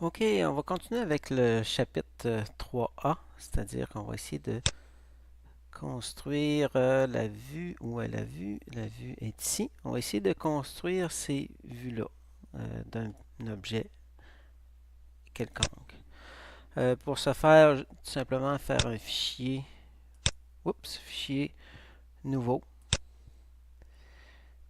OK, on va continuer avec le chapitre 3A, c'est-à-dire qu'on va essayer de construire la vue. Où est la vue? La vue est ici. On va essayer de construire ces vues-là d'un objet quelconque. Pour ce faire, tout simplement faire un fichier, fichier nouveau.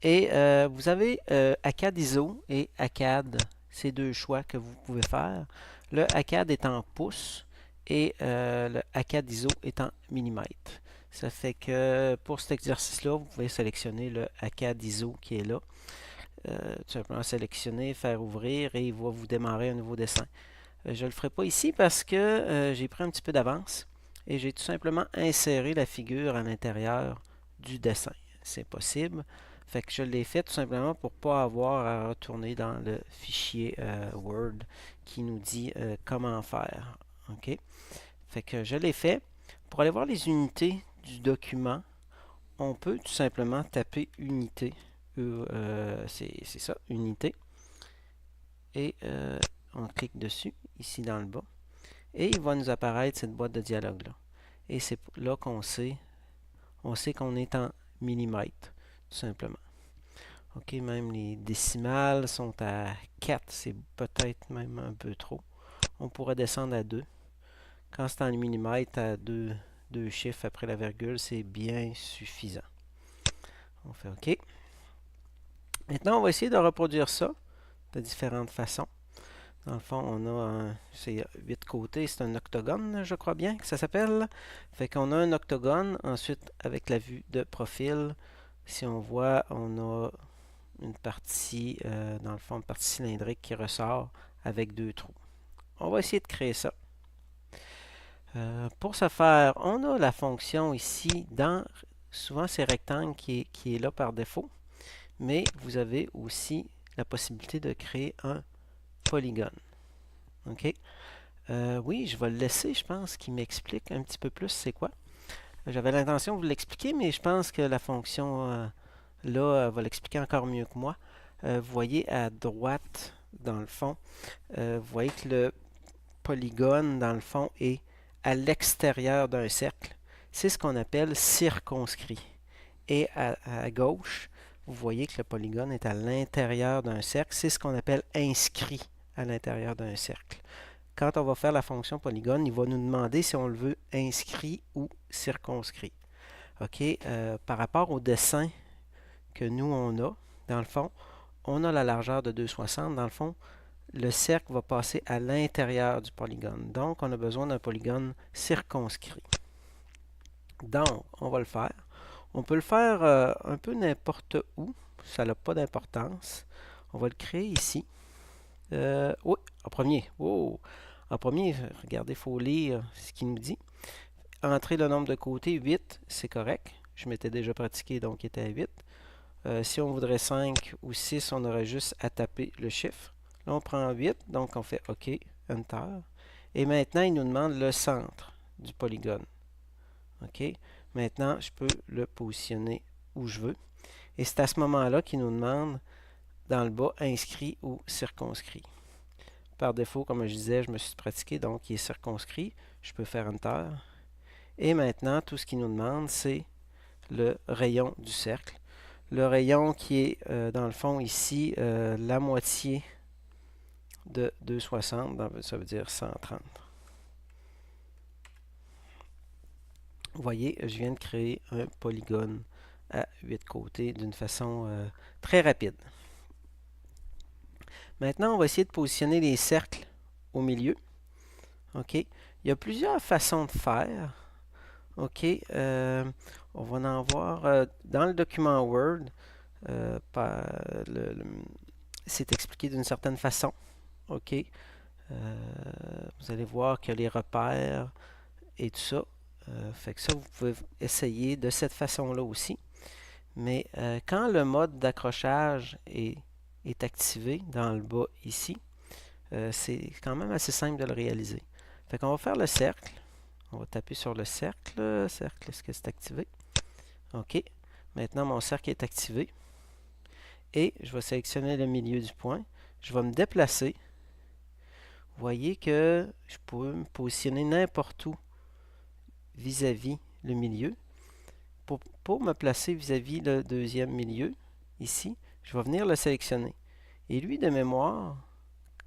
Et vous avez ACAD ISO et ACAD, ces deux choix que vous pouvez faire. Le ACAD est en pouces et le ACAD ISO est en millimètres. Ça fait que pour cet exercice-là, vous pouvez sélectionner le ACAD ISO qui est là. Tout simplement sélectionner, faire ouvrir et il va vous démarrer un nouveau dessin. Je ne le ferai pas ici parce que j'ai pris un petit peu d'avance et j'ai tout simplement inséré la figure à l'intérieur du dessin. C'est possible. Fait que je l'ai fait tout simplement pour ne pas avoir à retourner dans le fichier Word qui nous dit comment faire. OK? Fait que je l'ai fait. Pour aller voir les unités du document, on peut tout simplement taper unité. C'est ça, unité. Et on clique dessus, ici dans le bas. Et il va nous apparaître cette boîte de dialogue-là. Et c'est là on sait qu'on est en millimètres, tout simplement. OK, même les décimales sont à 4, c'est peut-être même un peu trop. On pourrait descendre à 2. Quand c'est en millimètres, à deux chiffres après la virgule, c'est bien suffisant. On fait OK. Maintenant, on va essayer de reproduire ça de différentes façons. Dans le fond, on a c'est 8 côtés, c'est un octogone, je crois bien que ça s'appelle. Fait qu'on a un octogone, ensuite avec la vue de profil, si on voit, on a une partie, dans le fond, une partie cylindrique qui ressort avec deux trous. On va essayer de créer ça. Pour ce faire, on a la fonction ici dans, souvent c'est rectangle qui est là par défaut, mais vous avez aussi la possibilité de créer un polygone. OK? Oui, je vais le laisser, je pense, qu'il m'explique un petit peu plus c'est quoi. J'avais l'intention de vous l'expliquer, mais je pense que la fonction là va l'expliquer encore mieux que moi. Vous voyez à droite, dans le fond, vous voyez que le polygone, dans le fond, est à l'extérieur d'un cercle. C'est ce qu'on appelle circonscrit. Et à gauche, vous voyez que le polygone est à l'intérieur d'un cercle. C'est ce qu'on appelle inscrit à l'intérieur d'un cercle. Quand on va faire la fonction polygone, il va nous demander si on le veut inscrit ou circonscrit. OK? Par rapport au dessin que nous, on a, dans le fond, on a la largeur de 2,60. Dans le fond, le cercle va passer à l'intérieur du polygone. Donc, on a besoin d'un polygone circonscrit. Donc, on va le faire. On peut le faire un peu n'importe où. Ça n'a pas d'importance. On va le créer ici. Oui, en premier. Oh. En premier, regardez, il faut lire ce qu'il nous dit. Entrer le nombre de côtés, 8, c'est correct. Je m'étais déjà pratiqué, donc il était à 8. Si on voudrait 5 ou 6, on aurait juste à taper le chiffre. Là, on prend 8, donc on fait OK, Enter. Et maintenant, il nous demande le centre du polygone. OK. Maintenant, je peux le positionner où je veux. Et c'est à ce moment-là qu'il nous demande, dans le bas, inscrit ou circonscrit. Par défaut, comme je disais, je me suis pratiqué, donc il est circonscrit. Je peux faire Enter. Et maintenant, tout ce qu'il nous demande, c'est le rayon du cercle. Le rayon qui est, dans le fond, ici, la moitié de 2,60, ça veut dire 130. Vous voyez, je viens de créer un polygone à 8 côtés d'une façon très rapide. Maintenant, on va essayer de positionner les cercles au milieu. OK? Il y a plusieurs façons de faire. OK? On va en voir dans le document Word. C'est expliqué d'une certaine façon. OK? Vous allez voir qu'il y a les repères et tout ça. Fait que ça, vous pouvez essayer de cette façon-là aussi. Mais quand le mode d'accrochage est activé dans le bas ici, c'est quand même assez simple de le réaliser. Fait qu'on va faire le cercle. On va taper sur le cercle. Cercle, est-ce que c'est activé? OK. Maintenant, mon cercle est activé. Et je vais sélectionner le milieu du point. Je vais me déplacer. Vous voyez que je peux me positionner n'importe où vis-à-vis le milieu. Pour me placer vis-à-vis le deuxième milieu, ici, je vais venir le sélectionner. Et lui, de mémoire,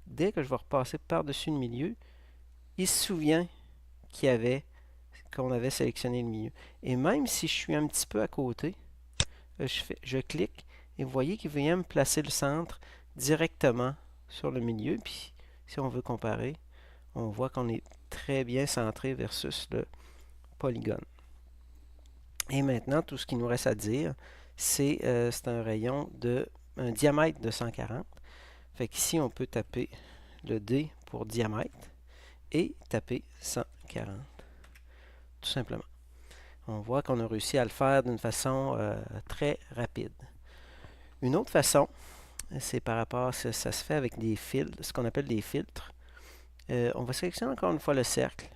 dès que je vais repasser par-dessus le milieu, il se souvient qu'on avait sélectionné le milieu. Et même si je suis un petit peu à côté, je clique et vous voyez qu'il vient me placer le centre directement sur le milieu. Puis si on veut comparer, on voit qu'on est très bien centré versus le polygone. Et maintenant, tout ce qu'il nous reste à dire, c'est un rayon un diamètre de 140. Fait qu'ici, on peut taper le D pour diamètre et taper 140. Tout simplement. On voit qu'on a réussi à le faire d'une façon très rapide. Une autre façon, c'est par rapport, ça se fait avec des filtres, ce qu'on appelle des filtres. On va sélectionner encore une fois le cercle.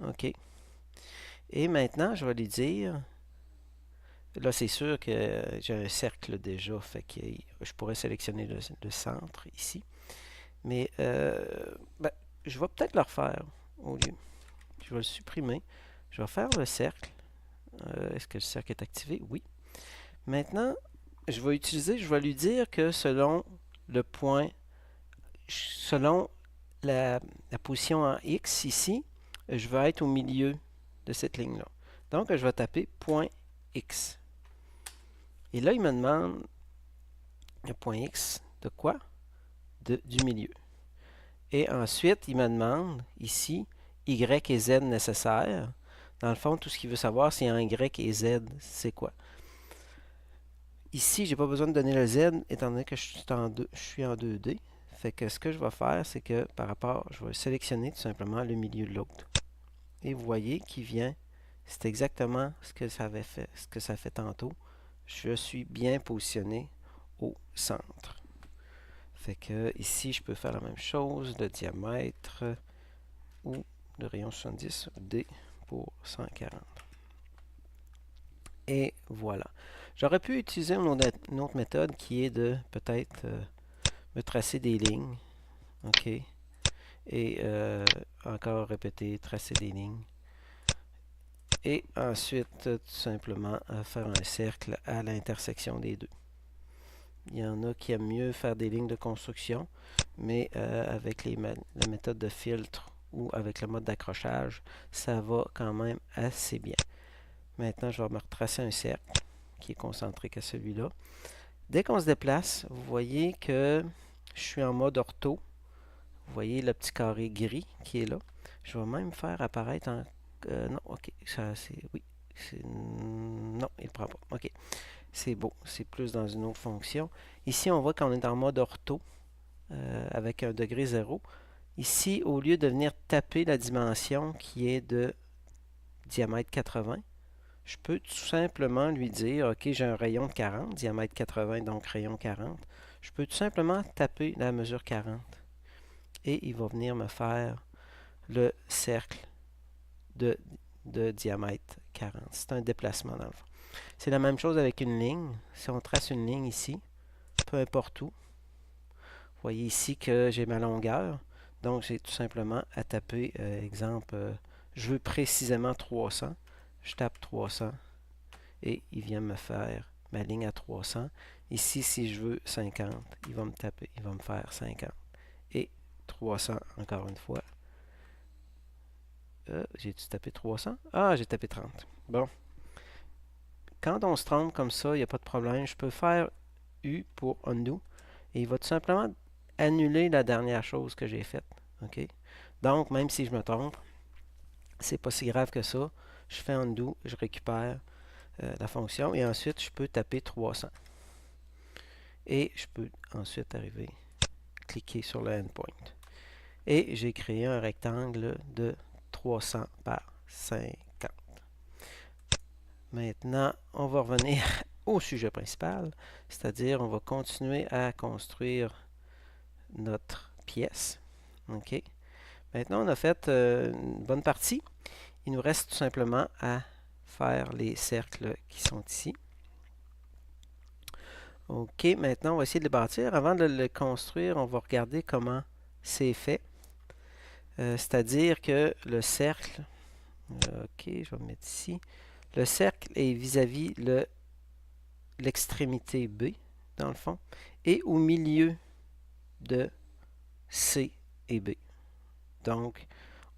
OK. Et maintenant, je vais lui dire, là c'est sûr que j'ai un cercle déjà, fait que je pourrais sélectionner le centre ici. Mais je vais peut-être le refaire au lieu. Je vais le supprimer. Je vais faire le cercle. Est-ce que le cercle est activé? Oui. Maintenant, je vais lui dire que selon le point, selon la position en X ici, je vais être au milieu de cette ligne-là. Donc, je vais taper point X. Et là, il me demande le point X de quoi? Du milieu. Et ensuite, il me demande ici Y et Z nécessaires. Dans le fond, tout ce qu'il veut savoir, c'est en Y et Z, c'est quoi? Ici, je n'ai pas besoin de donner le Z, étant donné que je suis en 2D. Fait que ce que je vais faire, c'est que par rapport, je vais sélectionner tout simplement le milieu de l'autre. Et vous voyez qu'il vient, c'est exactement ce que ça avait fait, ce que ça fait tantôt. Je suis bien positionné au centre. Fait que ici, je peux faire la même chose, le diamètre ou le rayon 70, D pour 140. Et voilà. J'aurais pu utiliser une autre méthode qui est de peut-être me tracer des lignes. OK. Et encore répéter, tracer des lignes. Et ensuite, tout simplement, faire un cercle à l'intersection des deux. Il y en a qui aiment mieux faire des lignes de construction, mais avec la méthode de filtre ou avec le mode d'accrochage, ça va quand même assez bien. Maintenant, je vais me retracer un cercle qui est concentrique à celui-là. Dès qu'on se déplace, vous voyez que je suis en mode ortho. Vous voyez le petit carré gris qui est là. Je vais même faire apparaître en... non, ok, ça c'est... Oui, non, il ne prend pas. Ok, c'est beau, c'est plus dans une autre fonction. Ici, on voit qu'on est en mode ortho avec un degré 0. Ici, au lieu de venir taper la dimension qui est de diamètre 80, je peux tout simplement lui dire, OK, j'ai un rayon de 40, diamètre 80, donc rayon 40. Je peux tout simplement taper la mesure 40 et il va venir me faire le cercle de diamètre 40. C'est un déplacement dans le fond. C'est la même chose avec une ligne. Si on trace une ligne ici, peu importe où, vous voyez ici que j'ai ma longueur. Donc, j'ai tout simplement à taper, exemple, je veux précisément 300. Je tape 300 et il vient me faire ma ligne à 300. Ici, si je veux 50, il va me taper, il va me faire 50. Et 300 encore une fois. J'ai-tu tapé 300? Ah, j'ai tapé 30. Bon. Quand on se trompe comme ça, il n'y a pas de problème. Je peux faire U pour undo. Et il va tout simplement annuler la dernière chose que j'ai faite. OK? Donc, même si je me trompe, c'est pas si grave que ça. Je fais undo, je récupère la fonction et ensuite je peux taper 300. Et je peux ensuite arriver, cliquer sur le endpoint. Et j'ai créé un rectangle de 300 par 50. Maintenant, on va revenir au sujet principal, c'est-à-dire on va continuer à construire notre pièce. OK. Maintenant, on a fait une bonne partie. Il nous reste tout simplement à faire les cercles qui sont ici. OK, maintenant, on va essayer de le bâtir. Avant de le construire, on va regarder comment c'est fait. C'est-à-dire que le cercle, ok, je vais me mettre ici, le cercle est vis-à-vis l'extrémité B, dans le fond, et au milieu de C et B. Donc,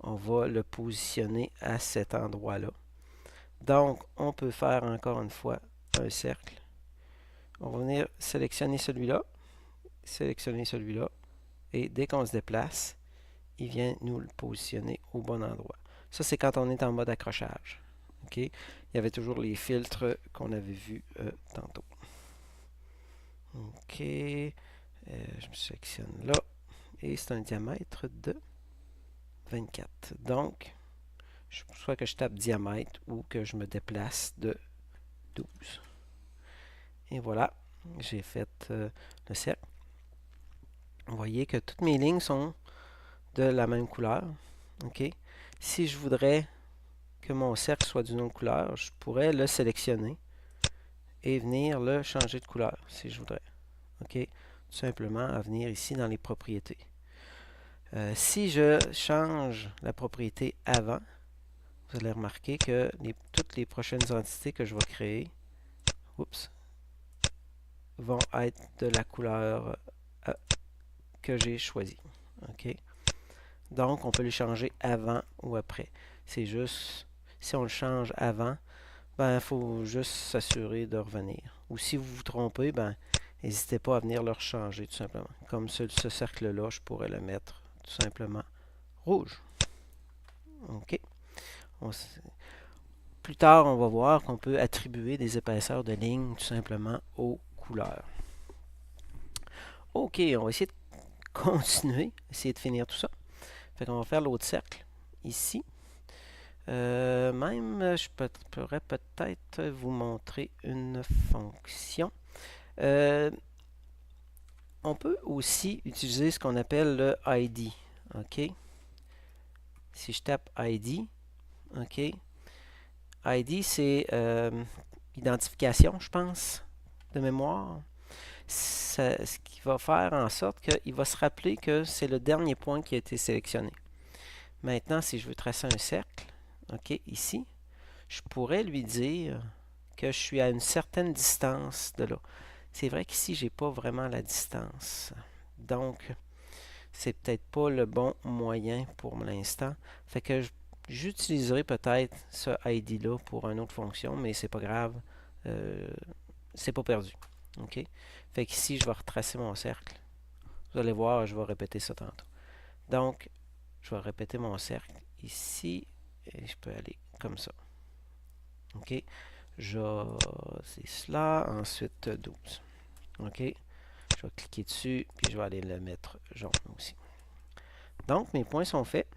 on va le positionner à cet endroit-là. Donc, on peut faire encore une fois un cercle. On va venir sélectionner celui-là, et dès qu'on se déplace, il vient nous le positionner au bon endroit. Ça, c'est quand on est en mode accrochage. OK? Il y avait toujours les filtres qu'on avait vus tantôt. OK. Je me sélectionne là. Et c'est un diamètre de 24. Donc, soit que je tape diamètre ou que je me déplace de 12. Et voilà, j'ai fait le cercle. Vous voyez que toutes mes lignes sont de la même couleur. OK? Si je voudrais que mon cercle soit d'une autre couleur, je pourrais le sélectionner et venir le changer de couleur si je voudrais. OK? Tout simplement à venir ici dans les propriétés. Si je change la propriété avant, vous allez remarquer que toutes les prochaines entités que je vais créer vont être de la couleur que j'ai choisie. OK? Donc, on peut les changer avant ou après. C'est juste, si on le change avant, ben, il faut juste s'assurer de revenir. Ou si vous vous trompez, ben, n'hésitez pas à venir le changer tout simplement. Comme ce cercle-là, je pourrais le mettre tout simplement rouge. OK? Plus tard, on va voir qu'on peut attribuer des épaisseurs de lignes tout simplement aux couleurs. OK, on va essayer de continuer, essayer de finir tout ça. Fait qu'on va faire l'autre cercle ici. Je pourrais peut-être vous montrer une fonction. On peut aussi utiliser ce qu'on appelle le ID. OK? Si je tape ID, OK? ID, c'est identification, je pense, de mémoire. Ce qui va faire en sorte qu'il va se rappeler que c'est le dernier point qui a été sélectionné. Maintenant, si je veux tracer un cercle, OK, ici, je pourrais lui dire que je suis à une certaine distance de là. C'est vrai qu'ici, je n'ai pas vraiment la distance. Donc, c'est peut-être pas le bon moyen pour l'instant. Fait que j'utiliserai peut-être ce ID-là pour une autre fonction, mais c'est pas grave. C'est pas perdu. OK? Fait qu'ici, je vais retracer mon cercle. Vous allez voir, je vais répéter ça tantôt. Donc, je vais répéter mon cercle ici et je peux aller comme ça. OK? C'est cela, ensuite 12. OK? Je vais cliquer dessus, puis je vais aller le mettre jaune aussi. Donc, mes points sont faits.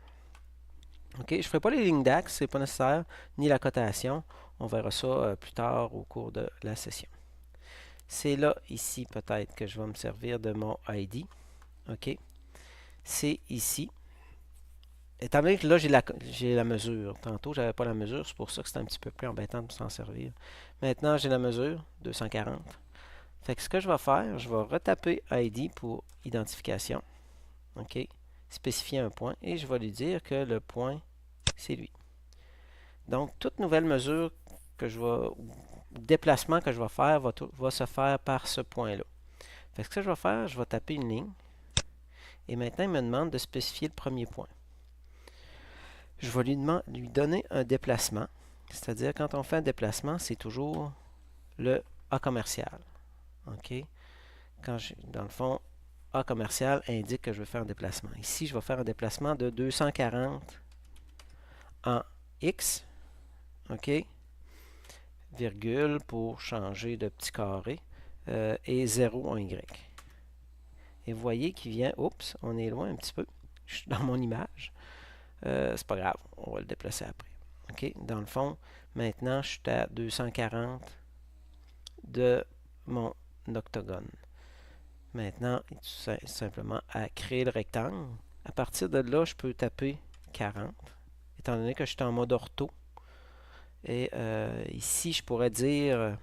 OK? Je ne ferai pas les lignes d'axe, ce n'est pas nécessaire, ni la cotation. On verra ça plus tard au cours de la session. C'est là, ici, peut-être que je vais me servir de mon ID. OK? C'est ici. Étant donné que là, j'ai la mesure. Tantôt, je n'avais pas la mesure. C'est pour ça que c'est un petit peu plus embêtant de s'en servir. Maintenant, j'ai la mesure, 240. Fait que ce que je vais faire, je vais retaper ID pour identification. OK? Spécifier un point. Et je vais lui dire que le point, c'est lui. Donc, toute nouvelle mesure que je vais, déplacement que je vais faire va se faire par ce point-là. Fait que ce que je vais faire, je vais taper une ligne. Et maintenant, il me demande de spécifier le premier point. Je vais lui donner un déplacement. C'est-à-dire, quand on fait un déplacement, c'est toujours le A commercial. OK? Dans le fond, A commercial indique que je veux faire un déplacement. Ici, je vais faire un déplacement de 240 en X. OK? Virgule pour changer de petit carré. Et 0 en Y. Et vous voyez qu'il vient... Oups, on est loin un petit peu. Je suis dans mon image. C'est pas grave, on va le déplacer après. OK? Dans le fond, maintenant, je suis à 240 de mon octogone. Maintenant, tout simplement à créer le rectangle. À partir de là, je peux taper 40, étant donné que je suis en mode ortho. Et ici, je pourrais dire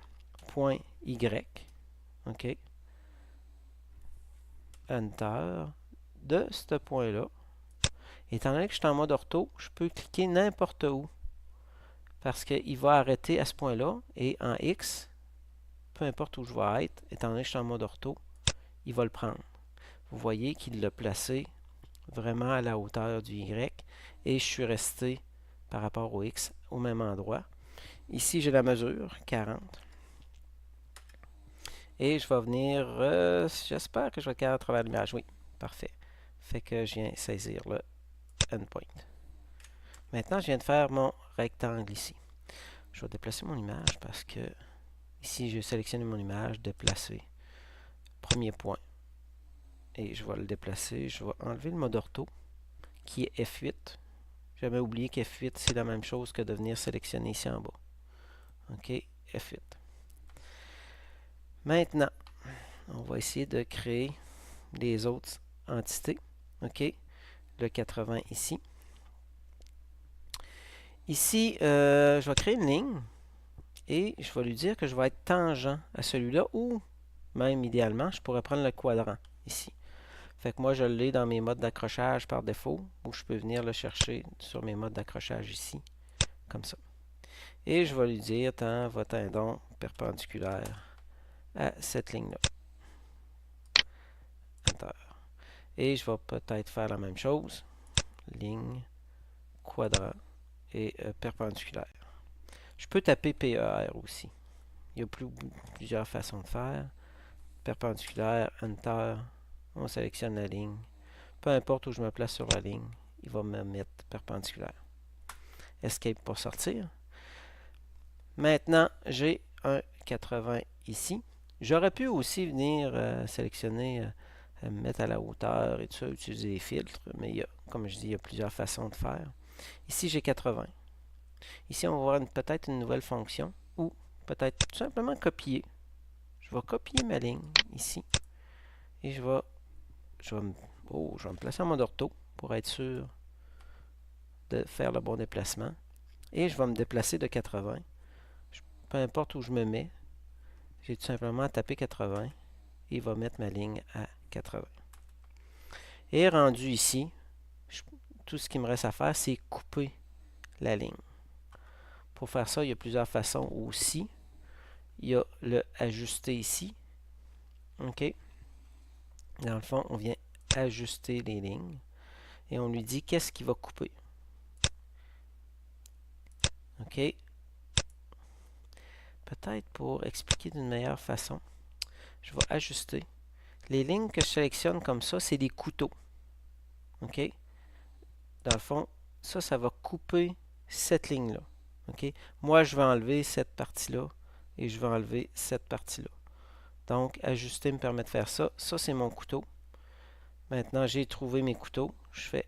point Y. OK? Enter. De ce point-là. Étant donné que je suis en mode ortho, je peux cliquer n'importe où parce qu'il va arrêter à ce point-là et en X, peu importe où je vais être, étant donné que je suis en mode ortho, il va le prendre. Vous voyez qu'il l'a placé vraiment à la hauteur du Y et je suis resté par rapport au X au même endroit. Ici, j'ai la mesure, 40. Et je vais venir, j'espère que je vais être capable à travers l'image. Oui, parfait. Fait que je viens saisir le endpoint. Maintenant, je viens de faire mon rectangle ici. Je vais déplacer mon image parce que ici, j'ai sélectionné mon image, déplacer. Premier point. Et je vais le déplacer. Je vais enlever le mode ortho qui est F8. J'avais oublié qu'F8, c'est la même chose que de venir sélectionner ici en bas. OK, F8. Maintenant, on va essayer de créer les autres entités. OK, le 80 ici. Ici, je vais créer une ligne et je vais lui dire que je vais être tangent à celui-là ou même idéalement, je pourrais prendre le quadrant ici. Fait que moi, je l'ai dans mes modes d'accrochage par défaut ou je peux venir le chercher sur mes modes d'accrochage ici, comme ça. Et je vais lui dire, tends votre tendon perpendiculaire à cette ligne-là. Enter. Et je vais peut-être faire la même chose. Ligne, quadrant et perpendiculaire. Je peux taper PER aussi. Il y a plusieurs façons de faire. Perpendiculaire, Enter. On sélectionne la ligne. Peu importe où je me place sur la ligne, il va me mettre perpendiculaire. Escape pour sortir. Maintenant, j'ai un 80 ici. J'aurais pu aussi venir sélectionner, me mettre à la hauteur et tout ça, utiliser des filtres, mais il y a, comme je dis, il y a plusieurs façons de faire. Ici, j'ai 80. Ici, on va voir peut-être une nouvelle fonction ou peut-être tout simplement copier. Je vais copier ma ligne ici et je vais me placer en mode ortho pour être sûr de faire le bon déplacement. Et je vais me déplacer de 80. Peu importe où je me mets, j'ai tout simplement à taper 80 et il va mettre ma ligne à 80. Et rendu ici, tout ce qu'il me reste à faire, c'est couper la ligne. Pour faire ça, il y a plusieurs façons aussi. Il y a le ajuster ici. OK. Dans le fond, on vient ajuster les lignes et on lui dit qu'est-ce qu'il va couper. OK. Peut-être pour expliquer d'une meilleure façon, je vais ajuster. Les lignes que je sélectionne comme ça, c'est des couteaux. OK. Dans le fond, ça va couper cette ligne-là. OK. Moi, je vais enlever cette partie-là et je vais enlever cette partie-là. Donc, ajuster me permet de faire ça. Ça, c'est mon couteau. Maintenant, j'ai trouvé mes couteaux. Je fais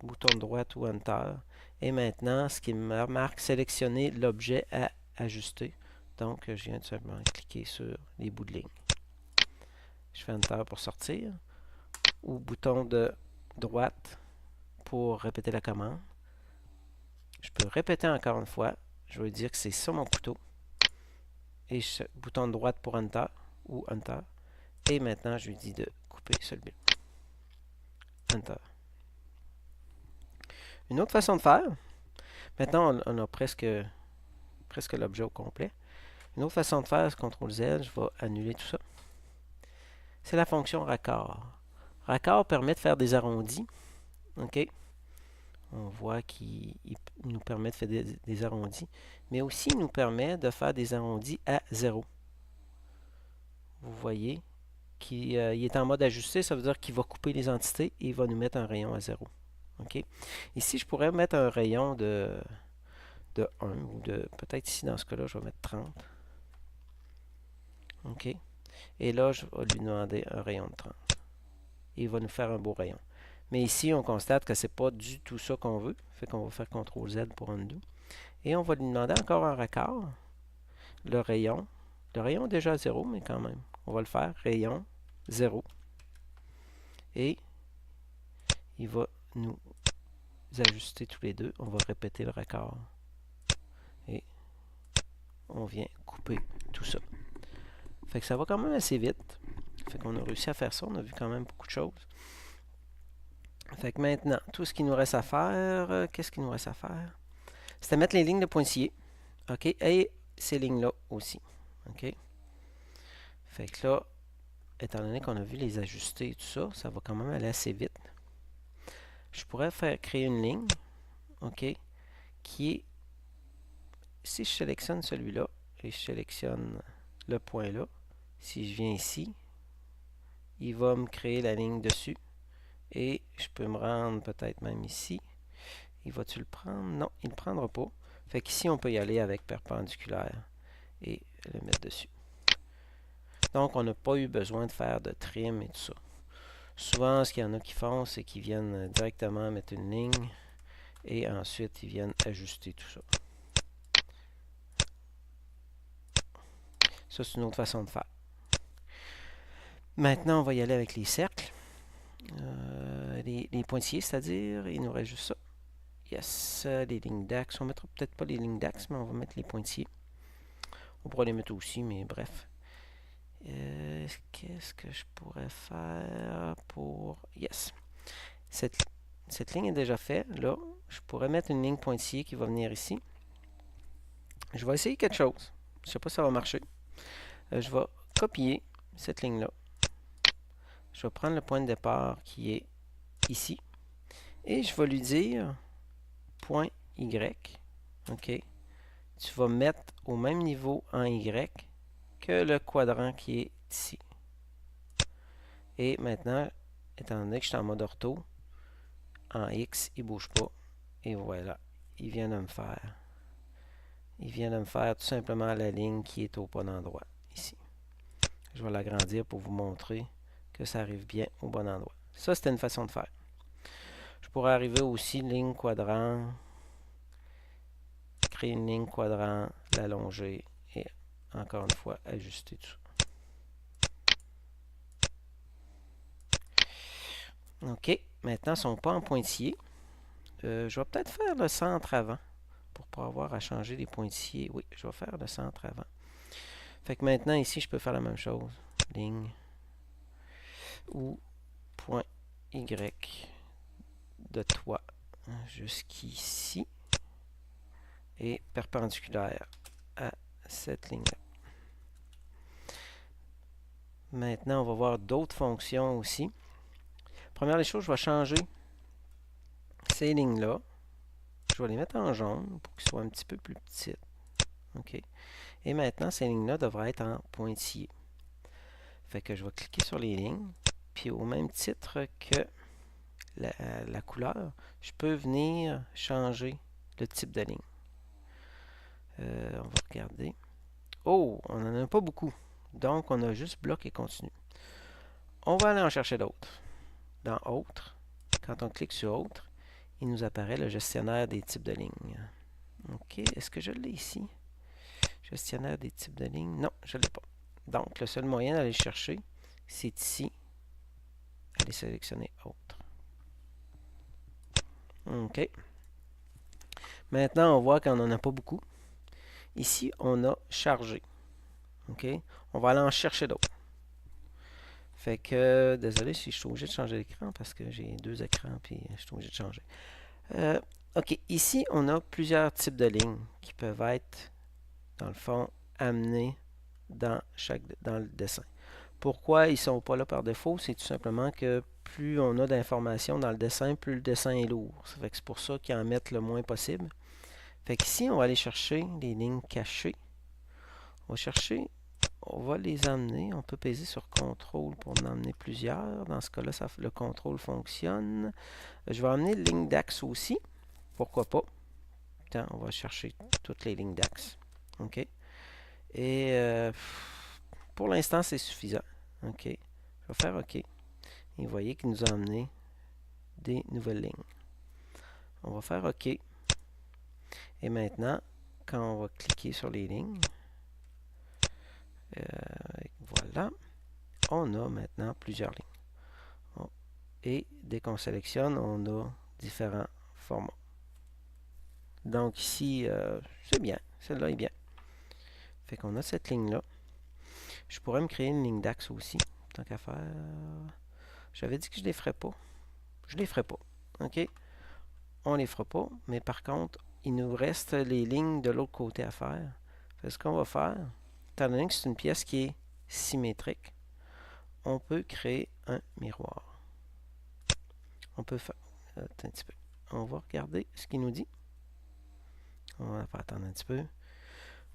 bouton de droite ou Enter. Et maintenant, ce qui me marque, sélectionner l'objet à ajuster. Donc, je viens tout simplement cliquer sur les bouts de ligne. Je fais Enter pour sortir. Ou bouton de droite pour répéter la commande. Je peux répéter encore une fois. Je vais dire que c'est ça mon couteau. Et bouton de droite pour Enter ou Enter. Et maintenant, je lui dis de couper celui-là. Enter. Une autre façon de faire. Maintenant, on a presque l'objet au complet. Une autre façon de faire, c'est CTRL-Z. Je vais annuler tout ça. C'est la fonction raccord. Raccord permet de faire des arrondis. OK. On voit qu'il nous permet de faire des arrondis. Mais aussi, il nous permet de faire des arrondis à 0. Vous voyez qu'il est en mode ajusté. Ça veut dire qu'il va couper les entités et il va nous mettre un rayon à 0. OK. Ici, je pourrais mettre un rayon de 1 ou de... Peut-être ici, dans ce cas-là, je vais mettre 30. OK. Et là, je vais lui demander un rayon de 30. Et il va nous faire un beau rayon. Mais ici, on constate que ce n'est pas du tout ça qu'on veut. Fait qu'on va faire CTRL-Z pour undo. Et on va lui demander encore un raccord. Le rayon. Le rayon est déjà à 0, mais quand même. On va le faire. Rayon 0. Et il va nous ajuster tous les deux. On va répéter le raccord. Et on vient couper tout ça. Fait que ça va quand même assez vite. Fait qu'on a réussi à faire ça. On a vu quand même beaucoup de choses. Fait que maintenant, tout ce qu'il nous reste à faire, qu'est-ce qu'il nous reste à faire? C'est à mettre les lignes de pointillés. OK? Et ces lignes-là aussi. OK? Fait que là, étant donné qu'on a vu les ajuster et tout ça, ça va quand même aller assez vite. Je pourrais créer une ligne, OK, qui est, si je sélectionne celui-là, et je sélectionne le point là, si je viens ici, il va me créer la ligne dessus, et je peux me rendre peut-être même ici. Il va-tu le prendre? Non, il ne le prendra pas. Fait qu'ici, on peut y aller avec perpendiculaire et le mettre dessus. Donc, on n'a pas eu besoin de faire de trim et tout ça. Souvent, ce qu'il y en a qui font, c'est qu'ils viennent directement mettre une ligne et ensuite, ils viennent ajuster tout ça. Ça, c'est une autre façon de faire. Maintenant, on va y aller avec les cercles. Les pointillés, c'est-à-dire, il nous reste juste ça. Yes, les lignes d'axe. On ne mettra peut-être pas les lignes d'axe, mais on va mettre les pointillés. On pourra les mettre aussi, mais bref. Qu'est-ce que je pourrais faire pour... Yes. Cette ligne est déjà faite. Là, je pourrais mettre une ligne pointillée qui va venir ici. Je vais essayer quelque chose. Je ne sais pas si ça va marcher. Je vais copier cette ligne-là. Je vais prendre le point de départ qui est ici. Et je vais lui dire point Y. OK. Tu vas mettre au même niveau en Y que le quadrant qui est ici. Et maintenant, étant donné que je suis en mode ortho, en X, il ne bouge pas. Et voilà, il vient de me faire. Il vient de me faire tout simplement la ligne qui est au bon endroit, ici. Je vais l'agrandir pour vous montrer que ça arrive bien au bon endroit. Ça, c'était une façon de faire. Je pourrais arriver aussi ligne quadrant, créer une ligne quadrant, l'allonger et encore une fois ajuster tout ça. OK, maintenant, ils ne sont pas en pointillés. Je vais peut-être faire le centre avant pour pas avoir à changer les pointillés. Oui, je vais faire le centre avant. Fait que maintenant, ici, je peux faire la même chose. Ligne ou point Y de toi jusqu'ici et perpendiculaire à cette ligne-là. Maintenant, on va voir d'autres fonctions aussi. Première des choses, je vais changer ces lignes-là. Je vais les mettre en jaune pour qu'ils soient un petit peu plus petites. OK. Et maintenant, ces lignes-là devraient être en pointillés. Fait que je vais cliquer sur les lignes. Puis au même titre que la couleur, je peux venir changer le type de ligne. On va regarder. Oh, on n'en a pas beaucoup. Donc, on a juste bloc et continu. On va aller en chercher d'autres. Dans Autres, quand on clique sur Autres, il nous apparaît le gestionnaire des types de lignes. OK, est-ce que je l'ai ici? Gestionnaire des types de lignes. Non, je ne l'ai pas. Donc, le seul moyen d'aller chercher, c'est ici. Aller sélectionner Autres. OK. Maintenant, on voit qu'on n'en a pas beaucoup. Ici, on a chargé. OK? On va aller en chercher d'autres. Fait que, désolé si je suis obligé de changer d'écran parce que j'ai deux écrans puis je suis obligé de changer. OK, ici, on a plusieurs types de lignes qui peuvent être, dans le fond, amenées dans le dessin. Pourquoi ils ne sont pas là par défaut? C'est tout simplement que plus on a d'informations dans le dessin, plus le dessin est lourd. Ça fait que c'est pour ça qu'ils en mettent le moins possible. Fait qu'ici, on va aller chercher les lignes cachées. On va chercher, on va les emmener. On peut peser sur CTRL pour en emmener plusieurs. Dans ce cas-là, le contrôle fonctionne. Je vais emmener les lignes d'axe aussi. Pourquoi pas? Attends, on va chercher toutes les lignes d'axe. OK. Et pour l'instant, c'est suffisant. OK. Je vais faire OK. Et vous voyez qu'il nous a emmené des nouvelles lignes. On va faire OK. Et maintenant, quand on va cliquer sur les lignes, voilà, on a maintenant plusieurs lignes. Et dès qu'on sélectionne, on a différents formats. Donc ici, c'est bien. Celle-là est bien. Fait qu'on a cette ligne-là. Je pourrais me créer une ligne d'axe aussi, tant qu'à faire. J'avais dit que je ne les ferais pas. Je ne les ferai pas. OK? On ne les fera pas, mais par contre, il nous reste les lignes de l'autre côté à faire. Fait ce qu'on va faire, étant donné que c'est une pièce qui est symétrique, on peut créer un miroir. On peut faire... Attends un petit peu. On va regarder ce qu'il nous dit. On va attendre un petit peu.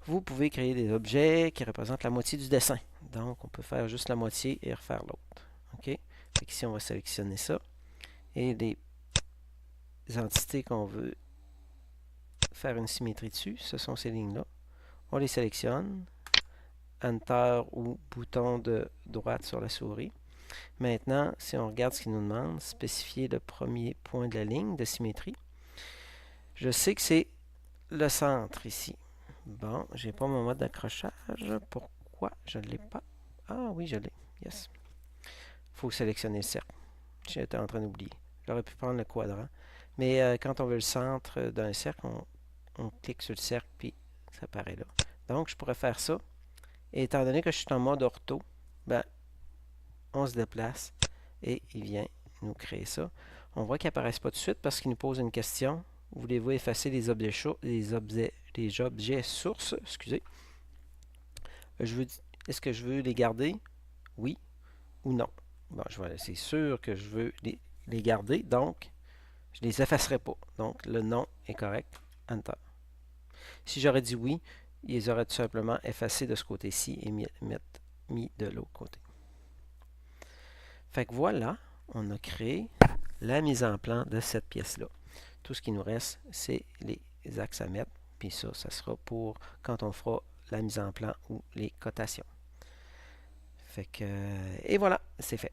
Vous pouvez créer des objets qui représentent la moitié du dessin. Donc, on peut faire juste la moitié et refaire l'autre. OK? Fait qu'ici, on va sélectionner ça. Et les entités qu'on veut faire une symétrie dessus, ce sont ces lignes-là. On les sélectionne. Enter ou bouton de droite sur la souris. Maintenant, si on regarde ce qu'il nous demande, spécifier le premier point de la ligne de symétrie. Je sais que c'est le centre ici. Bon, j'ai pas mon mode d'accrochage. Pourquoi je ne l'ai pas? Ah oui, je l'ai. Yes. Il faut sélectionner le cercle. J'étais en train d'oublier. J'aurais pu prendre le quadrant. Mais quand on veut le centre d'un cercle, on clique sur le cercle, puis ça apparaît là. Donc, je pourrais faire ça. Et étant donné que je suis en mode ortho, ben, on se déplace et il vient nous créer ça. On voit qu'il n'apparaissent pas tout de suite parce qu'il nous pose une question. Voulez-vous effacer les objets sources? Excusez. Est-ce que je veux les garder? Oui ou non? Bon, c'est sûr que je veux les garder, donc je ne les effacerai pas. Donc, le non est correct. Enter. Si j'aurais dit oui, ils auraient tout simplement effacé de ce côté-ci et mis de l'autre côté. Fait que voilà, on a créé la mise en plan de cette pièce-là. Tout ce qui nous reste, c'est les axes à mettre. Puis ça sera pour quand on fera la mise en plan ou les cotations. Fait que, et voilà, c'est fait.